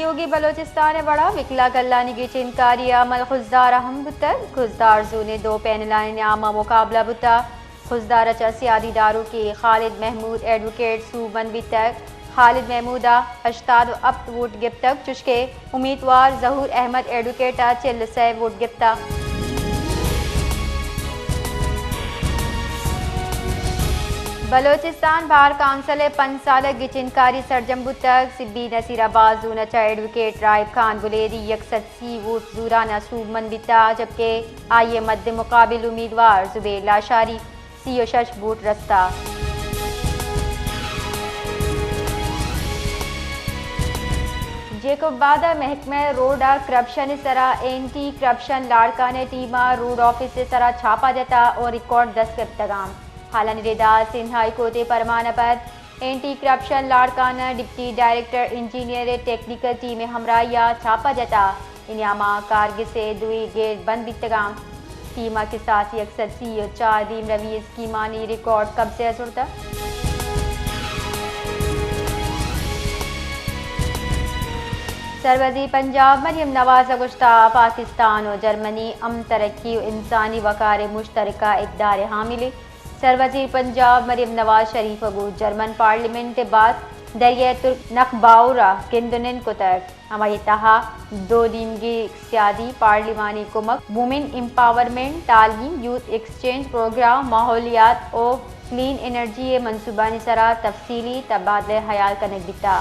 योगी बलोचिस्तान बड़ा विकला गल्लानी की चिनकारी अमल खुजदार अहम बुतर खुजदार जूने 2 पैनलानी न्यामा मुकाबला बुता खुजदार अचा सियादी दारू की खालिद महमूद एडवोकेट सूबन बितक खालिद महमूदा अश्ताद अब वोट गिफ्तक चुशके उम्मीदवार जहूर अहमद एडवोकेटा चिल से वोट गिफ्ता बलोचिस्तान बार काउंसिल 5 साल गिचिनकारी सरजम्बू तक सिब्बी नसीराबाद जूनचा एडवोकेट राइब खान बुलेरी 180 वोट जूराना सूबमन बिता जबकि आइए मध्य मुकाबिल उम्मीदवार जुबेर लाशारी 36 वोट रस्ता जेको बादा महकमे रोड करप्शन सरा एंटी करप्शन लाड़काने टीमा रोड ऑफिस से सरा छापा जता और रिकॉर्ड 10 के तगाम हालांकि रेदा सिंध हाई कोर्ट परमाना पर anti corruption Larkana deputy director engineer technical team हमराया छापा जता इनामा कारगिल से दुई गेट बंद बितगाम टीमा के साथ ही अक्सर सी 4 दीम रवी स्कीमानी रिकॉर्ड कब्जे सुरता सरवजी पंजाब मरियम नवाज गुश्ता पाकिस्तान और जर्मनी अम तरक्की इंसानी वकार मुश्तरका इक़दार हामिले सरवजी पंजाब मरियम नवाज शरीफ अगू जर्मन पार्लियामेंट बाद दरिया तुर्क नखबाउरा किंदुनिन को तक हमारी तहा 2 दिन की सियादी पार्लिमानी कुमक वुमेन एम्पावरमेंट तालीम यूथ एक्सचेंज प्रोग्राम माहौलियात और क्लीन एनर्जी मनसूबानी सरा तफसीली तबादले हयाल का नगदिता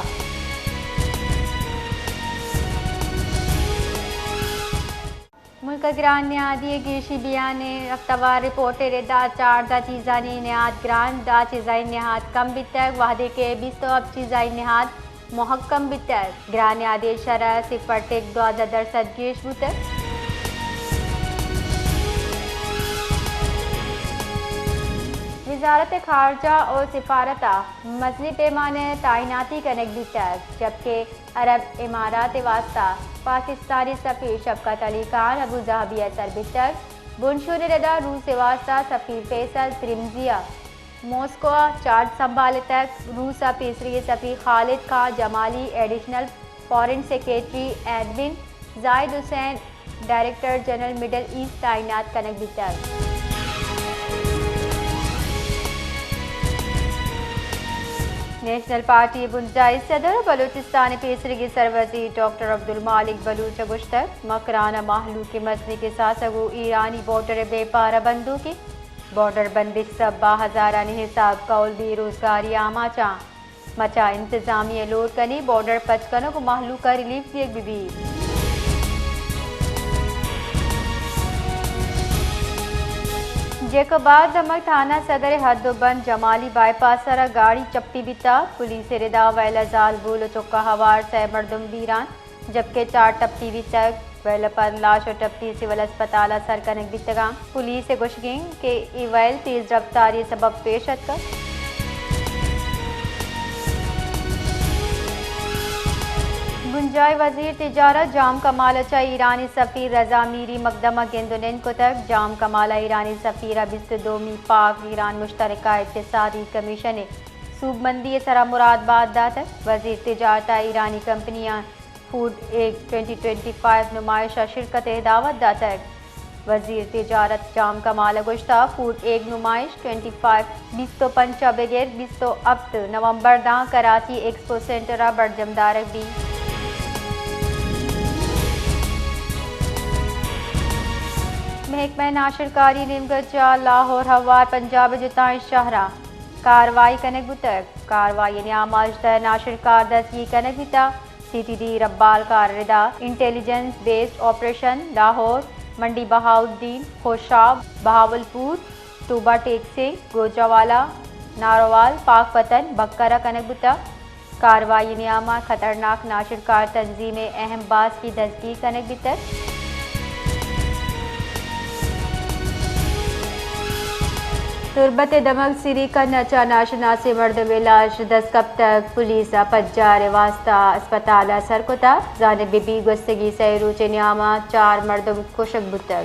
मुल्क ग्रान न्यादी गिरशी बियाने अफ्तवार रिपोर्टे रेदा 4 दा चीज़ानी निहात ग्रान दा चीज़ाई निहात कम बितक वादे के 20 तो अब चीज़ाई निहात महक्कम बितक ग्रान न्यादी शरह 0.2% गिरश बुतक वजारत खारजा और सिफारता मजली पैमाने तैनाती करने बितक जबकि अरब इमारात वास्ता पाकिस्तानी सफ़ीर शफकत अली खान अबू जहाबी असर बितर बुनशुर रदा रूस वास्ता सफ़ीर फैसल त्रिमजिया मॉस्को चार्ज संभाले तक रूस तीसरी सफ़ीर Khalid Khan Jamali additional foreign secretary admin Zahid Hussain director general middle east तैनात कनक बितर नेशनल पार्टी बुंजाई सदर बलूचिस्तान तीसरी की सरवजी डॉक्टर अब्दुल मालिक बलूच गुश्तक मकराना माहलू के मसले के साथ सगू ईरानी बॉर्डर बेपारा बंदू की बॉर्डर बंदिश सब 2000 हिसाब कौल बेरोजगारी आमाचा मचा इंतजामिया लोड कनी बॉर्डर पचकनों को माहलू का रिलीफ दिए भी जेको बाद धमक थाना सदर हदबंद जमाली बाईपास सरा गाड़ी चप्पी बिता पुलिस रिदा वैलाजाल बोलो चौका हवार से मरदम बीरान जबकि 4 टप्पी बितक वैल पर लाश और टप्पी सिविल अस्पताल सर कनक बितगा पुलिस से गुशगिंग के इवैल तेज रफ्तारी सबब पेश कर गुंजाई वजीर तिजारत जाम कमालचा ईरानी सफ़ीर रजा मीरी मकदमा गेंदुनिन को तक जाम कमाला ईरानी सफ़ीरा 22 मी पाक ईरान मुश्तरका इक़्तिसादी कमीशन सूबमंदी सरा मुरादबाद दात वजीर तिजारत ईरानी कंपनियां फूड एक 2025 नुमाइशा शिरकत दावत दातक वजीर तिजारत जाम कमाल गुश्ता फूड एक नुमाइश 25 20 पंचा बगैर 20 अब नवंबर दा कराची एक्सपो सेंटर बड़जमदारक दी महकमा नाशरकारी निमगजा लाहौर हवार पंजाब जुताई शहरा कार्रवाई कनक बुतक कार्रवाई न्यामाजदा नाशरकार दसगी कनक बिता CTD रब्बाल कारदा intelligence based operation Lahore Mandi Bahauddin Khushab Bahawalpur Toba Tek Singh गोजावाला नारोवाल पाकपतन बक्करा कनक बुता कार्रवाई नियामा खतरनाक नाशरकार तंजीम अहम बास की दसगी कनक बितर तुरबत दमक सिरी का नचा नाशना से मर्द लाश 10 कब तक पुलिस पज्जार वास्ता अस्पताल सरकोता जाने बीबी गुस्तगी सैरूच न्यामा 4 मर्दम कुशक बुतक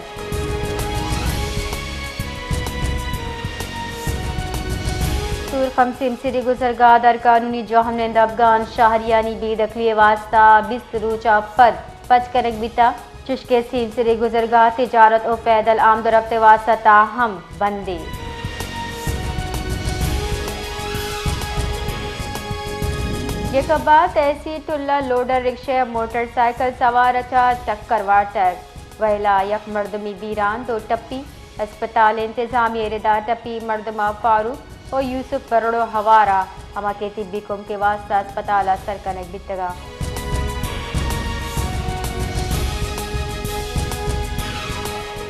मंसूर खमसिम सिरी गुजरगा दर कानूनी जोहमनेंद अफगान शाहरियानी बेदखली वास्ता बिस्तरूचा पद पचकनक बिता चुशके सीम सिरी गुजरगा तिजारत और पैदल आमदरफ्त वास्ता हम बंदे। ये कबा तहसील लोडर रिक्शा मोटरसाइकिल सवार अचा टक्कर वाटर वहला यक मर्दमी बीरान तो टप्पी अस्पताल इंतजामी रिदा टप्पी मर्दमा फारूक और यूसुफ बरड़ो हवारा हमा के तिब्बी कुम के वास्ता अस्पताल सरकनक बितगा।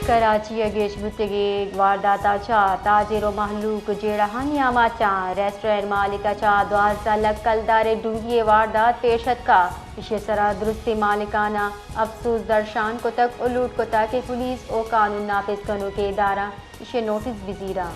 कराची अगेश बुतगे वारदाता चा ताजिरो महलूक जेड़हानिया माचा रेस्टोरेंट मालिका चा 12 कलदारे डूंगी वारदात पेशत का इशे सरा दुरुस्ती मालिकाना अफसोस दर्शान को तक उलूट को ताकि पुलिस और कानून नाफिज कनो के इदारा इशे नोटिस बिजीरा।